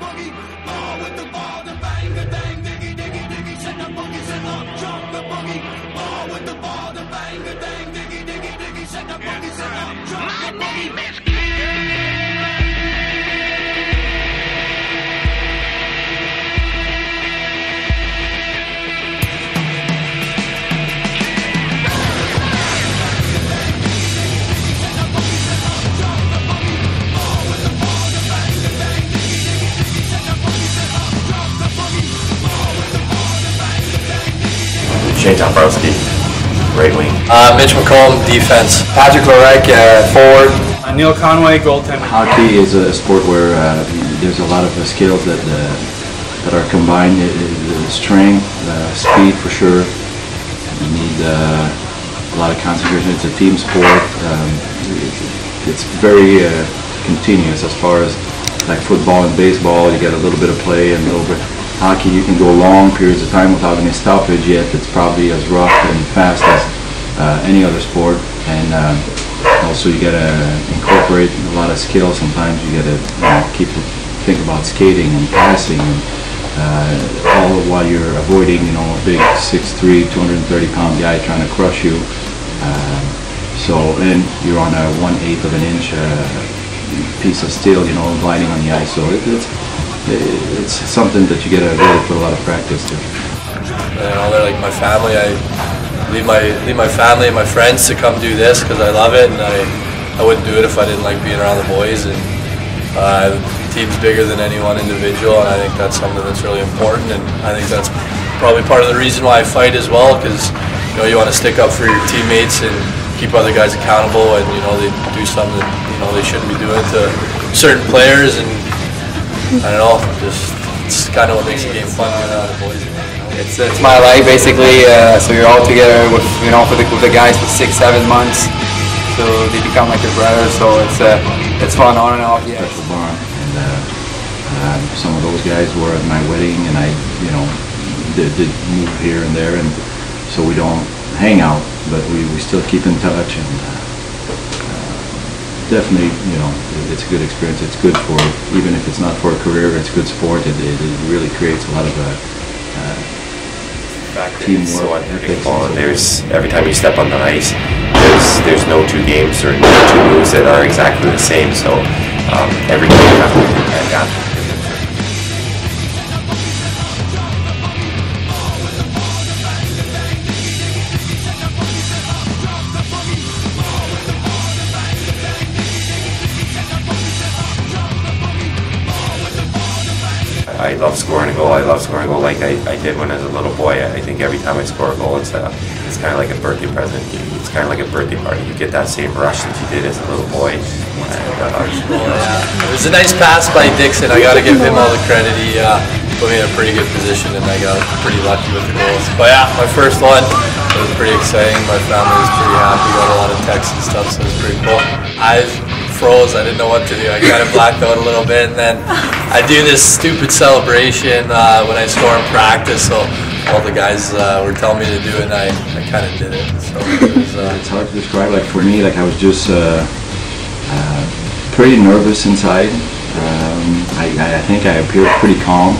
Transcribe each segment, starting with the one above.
boogie, ball with the ball, the bang, the dang, diggy, diggy, diggy, send the boogie, send up, jump the boogie, ball with the ball, the bang, the dang, diggy, diggy, diggy, send the boogie, send up, jump the boogie. Shane Dombrowski, right wing. Mitch McComb, defense. Patrick Lorek, forward. Neil Conway, goaltender. Hockey is a sport where there's a lot of skills that are combined. Strength, speed for sure. You need a lot of concentration. It's a team sport. It's very continuous as far as like football and baseball. You get a little bit of play and a little bit. Hockey, you can go long periods of time without any stoppage, yet it's probably as rough and fast as any other sport. And also you got to incorporate a lot of skill. Sometimes you got to think about skating and passing, and all while you're avoiding, a big 6'3", 230-pound guy trying to crush you. And you're on a 1/8 of an inch piece of steel, gliding on the ice. So it's something that you got to really put a lot of practice to. They're like my family. I leave my family and my friends to come do this because I love it, and I wouldn't do it if I didn't like being around the boys. And the team's bigger than any one individual, and I think that's something that's really important. And I think that's probably part of the reason why I fight as well, because you want to stick up for your teammates and keep other guys accountable, and they do something that they shouldn't be doing to certain players. And I don't know, it's kind of what makes the game fun with the boys. It's my life basically. So you're all together with with the guys for 6-7 months, so they become like your brothers. So it's fun on and off. Yeah. Special bond, and some of those guys were at my wedding, and I did move here and there, and so we don't hang out, but we still keep in touch. And definitely, it's a good experience. It's good for, even if it's not for a career, it's good sport. It really creates a lot of teamwork. So unpredictable, and every time you step on the ice, there's no two games or no two moves that are exactly the same. So every game you have to adapt. I love scoring a goal. I love scoring a goal like I did when I was a little boy. I think every time I score a goal, it's kind of like a birthday present. It's kind of like a birthday party. You get that same rush that you did as a little boy. It was a nice pass by Dixon. I got to give him all the credit. He put me in a pretty good position, and I got pretty lucky with the goals. But yeah, my first one was pretty exciting. My family was pretty happy. Got a lot of texts and stuff, so it was pretty cool. I froze. I didn't know what to do. I kind of blacked out a little bit, and then I do this stupid celebration when I score in practice. So all the guys were telling me to do it, and I kind of did it. So it's hard to describe. Like for me, I was just pretty nervous inside. I think I appeared pretty calm,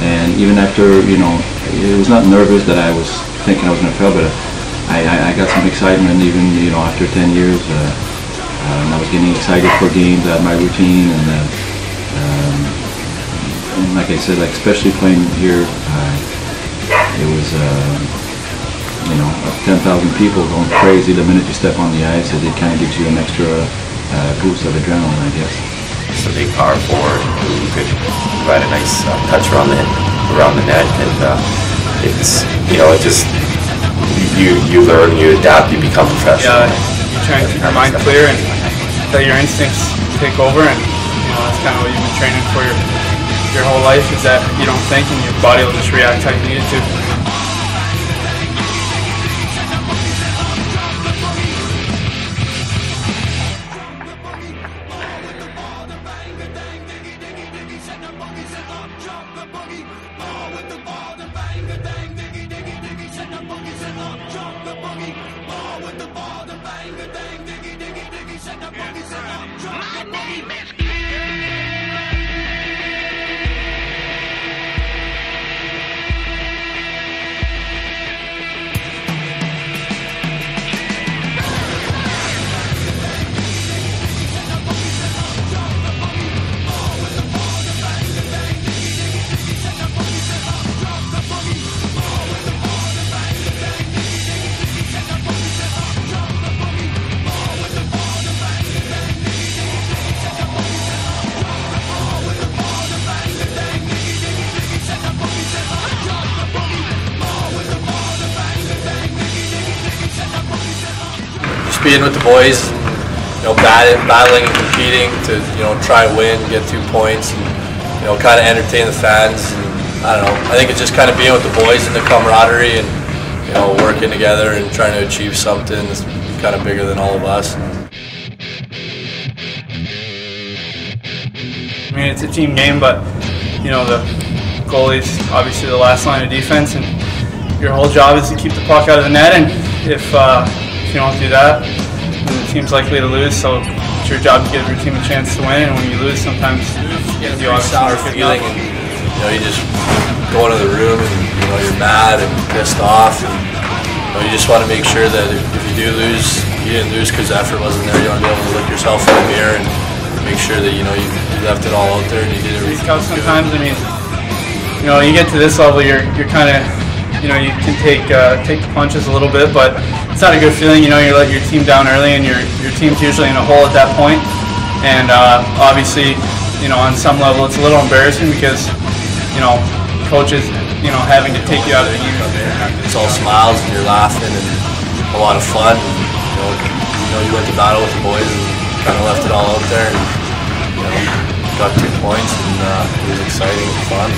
and even after it was not nervous that I was thinking I was going to fail, but I got some excitement even after 10 years. I was getting excited for games. I had my routine, and like I said, especially playing here, it was 10,000 people going crazy the minute you step on the ice. It kind of gives you an extra boost of adrenaline, I guess. It's a big power forward who could provide a nice touch around the net, and it's it just you learn, you adapt, you become professional. Yeah, you try and keep your mind clear and let your instincts take over, and that's kind of what you've been training for your whole life, is that you don't think and your body will just react how you need it to. My name is just being with the boys, and, battling and competing to try to win, get 2 points, and kind of entertain the fans. And I don't know. I think it's just kind of being with the boys and the camaraderie, and working together and trying to achieve something that's kind of bigger than all of us. I mean, it's a team game, but the goalie's obviously the last line of defense, and your whole job is to keep the puck out of the net. And if you don't do that, then the team's likely to lose. So it's your job to give your team a chance to win. And when you lose, sometimes you obviously sour feeling, and you just go into the room and you're mad and pissed off, and you just want to make sure that if you do lose, you didn't lose because the effort wasn't there. You want to be able to look yourself in the mirror and make sure that you left it all out there and you did everything. Sometimes, I mean, you get to this level, you're kind of, you can take the punches a little bit, but it's not a good feeling. You let your team down early, and your team's usually in a hole at that point. And obviously, on some level, it's a little embarrassing because, coaches, having to take you out of the game. It's all smiles and you're laughing and a lot of fun. You went to battle with the boys and kind of left it all out there, and got 2 points, and it was exciting and fun,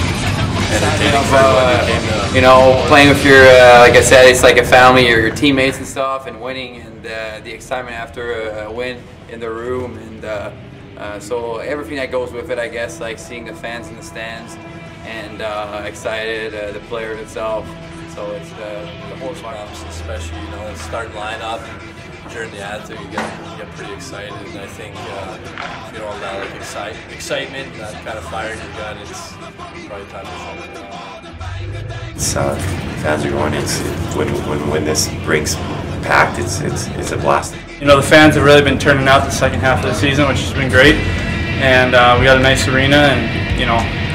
entertaining for everyone who came to. Playing with your, like I said, it's like a family, your teammates and stuff, and winning, and the excitement after a win in the room, and so everything that goes with it, I guess, like seeing the fans in the stands, and excited, the players itself. So it's the whole Bumps, especially the starting lineup. During the anthem, you get pretty excited, and I think if you don't have that excitement, and that kind of fire in your gut, it's probably time to shut it down. Fans are going. When this rink's packed, it's a blast. The fans have really been turning out the second half of the season, which has been great, and we got a nice arena, and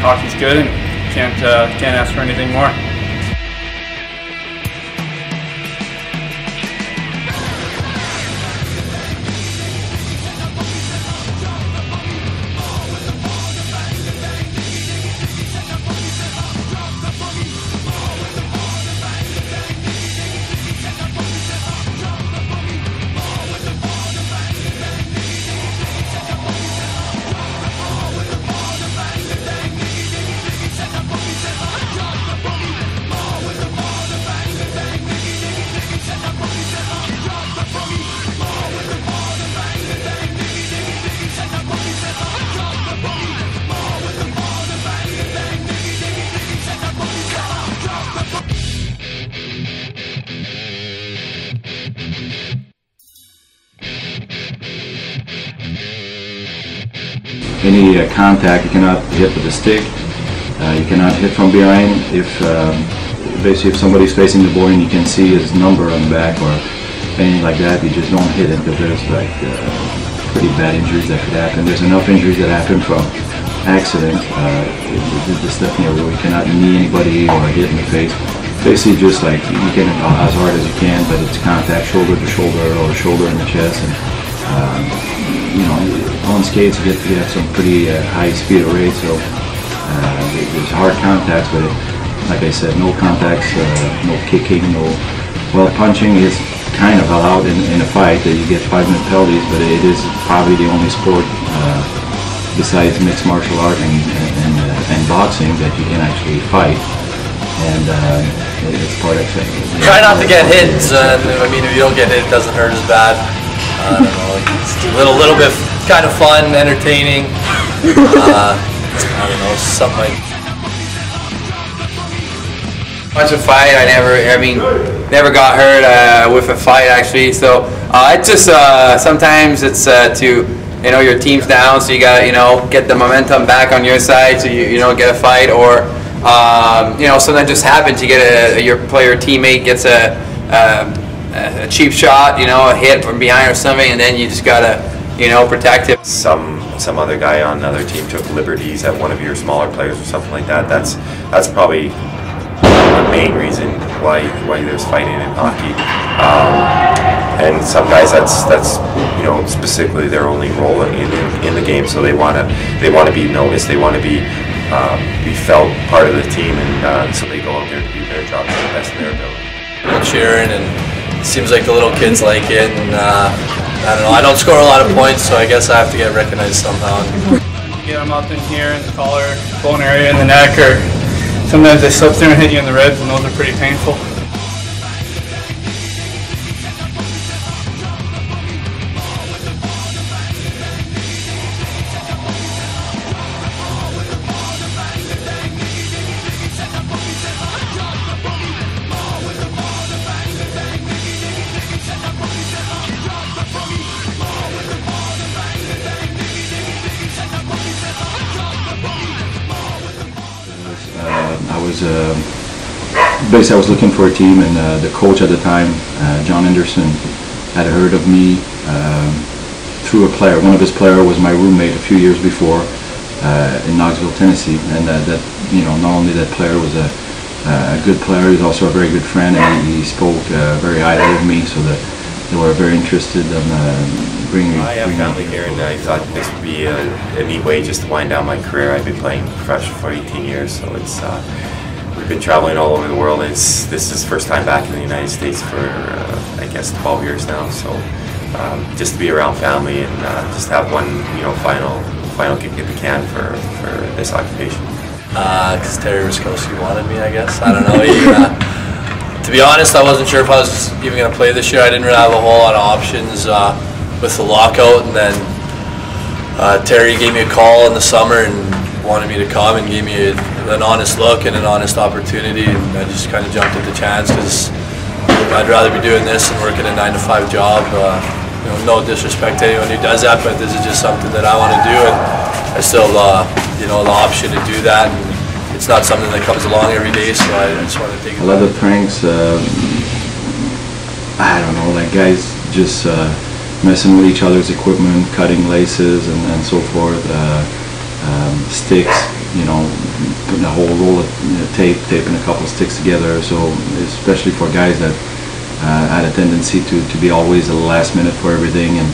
hockey's good, and can't ask for anything more. Any contact, you cannot hit with the stick. You cannot hit from behind. Basically if somebody's facing the board and you can see his number on the back or anything like that, you just don't hit it, because there's like pretty bad injuries that could happen. There's enough injuries that happen from accident. This definitely where we cannot knee anybody or hit in the face. Basically just like you can as hard as you can, but it's contact shoulder to shoulder or shoulder in the chest. And on skates you get some pretty high speed of rate, so there's hard contacts, but like I said, no contacts, no kicking, punching is kind of allowed in a fight that you get 5-minute penalties, but it is probably the only sport besides mixed martial art and boxing that you can actually fight, and it's part of it. Try not to get hit, and I mean, if you don't get hit, it doesn't hurt as bad. I don't know, it's a little bit kind of fun, entertaining. I don't know, something like. Much a fight, I never got hurt with a fight actually. So it's just sometimes it's to your team's down, so you gotta get the momentum back on your side, so you don't get a fight, or sometimes just happens, you get your player teammate gets a cheap shot, a hit from behind or something, and then you just gotta protect it. Some other guy on another team took liberties at one of your smaller players or something like that. That's probably the main reason why there's fighting in hockey. And some guys that's specifically their only role in the game, so they want to be noticed, they want to be felt part of the team, and so they go out there to do their job to the best of their ability. Cheering and seems like the little kids like it, and I don't know. I don't score a lot of points, so I guess I have to get recognized somehow. Get them up in here in the collar, bone area, in the neck, or sometimes they slip through and hit you in the ribs, and those are pretty painful. Basically, I was looking for a team, and the coach at the time, John Anderson, had heard of me through a player. One of his players was my roommate a few years before in Knoxville, Tennessee, and that not only that player was a good player, he was also a very good friend, and he spoke very highly of me, so that they were very interested in bringing me. I have family here, and I thought this would be a neat way just to wind down my career. I've been playing professional for 18 years, so it's we've been traveling all over the world, and this is the first time back in the United States for I guess 12 years now. So just to be around family and just have one final kick at the can for this occupation. Because Terry Ruskowski wanted me, I guess. I don't know. To be honest, I wasn't sure if I was even going to play this year. I didn't really have a whole lot of options with the lockout, and then Terry gave me a call in the summer and wanted me to come and gave me an honest look and an honest opportunity, and I just kind of jumped at the chance because I'd rather be doing this and working a 9-to-5 job. No disrespect to anyone who does that, but this is just something that I want to do, and I still have the option to do that. And it's not something that comes along every day, so I just want to take it. A lot of pranks, I don't know, like guys just messing with each other's equipment, cutting laces and so forth, sticks, putting a whole roll of taping a couple of sticks together. So especially for guys that had a tendency to be always at the last minute for everything, and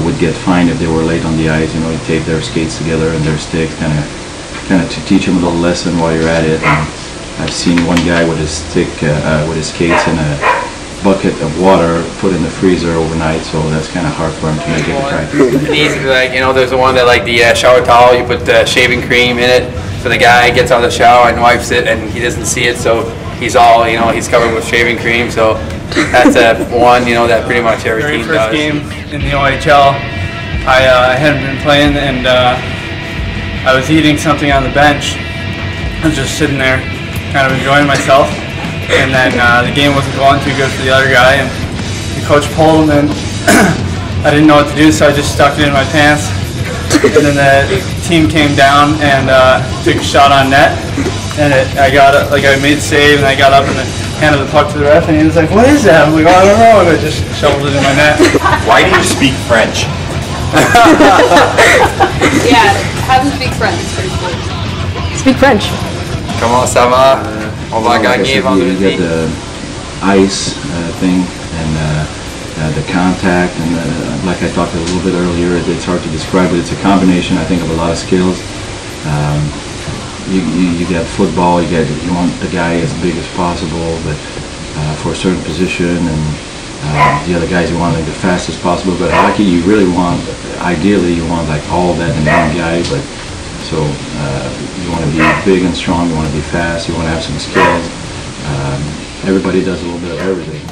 would get fined if they were late on the ice. You tape their skates together and their sticks, kind of to teach them a little lesson while you're at it. And I've seen one guy with his stick, with his skates in a bucket of water put in the freezer overnight, so that's kind of hard for him to make it to practice. It needs to be like, there's the one that like the shower towel, you put the shaving cream in it, so the guy gets out of the shower and wipes it and he doesn't see it, so he's all, he's covered with shaving cream, so that's one, that pretty much every team does. Very first game in the OHL, I hadn't been playing, and I was eating something on the bench. I was just sitting there, kind of enjoying myself. And then the game wasn't going too good for the other guy, and the coach pulled him, and I didn't know what to do, so I just stuck it in my pants. And then the team came down and took a shot on net, and I made a save, and I got up and handed the puck to the ref, and he was like, "What is that?" I'm like, "Oh, I don't know," and I just shoveled it in my net. Why do you speak French? Yeah, have them speak French. It's pretty cool. Speak French. Comment ça va? On va gagner vendredi. You get the ice thing and the contact, and like I talked a little bit earlier, it's hard to describe, but it's a combination, I think, of a lot of skills. You get football, you want the guy as big as possible, but for a certain position, and the other guys you want like the fastest possible. But hockey, you really want, ideally, you want like all that in one guy, but. So you want to be big and strong, you want to be fast, you want to have some skills. Everybody does a little bit of everything.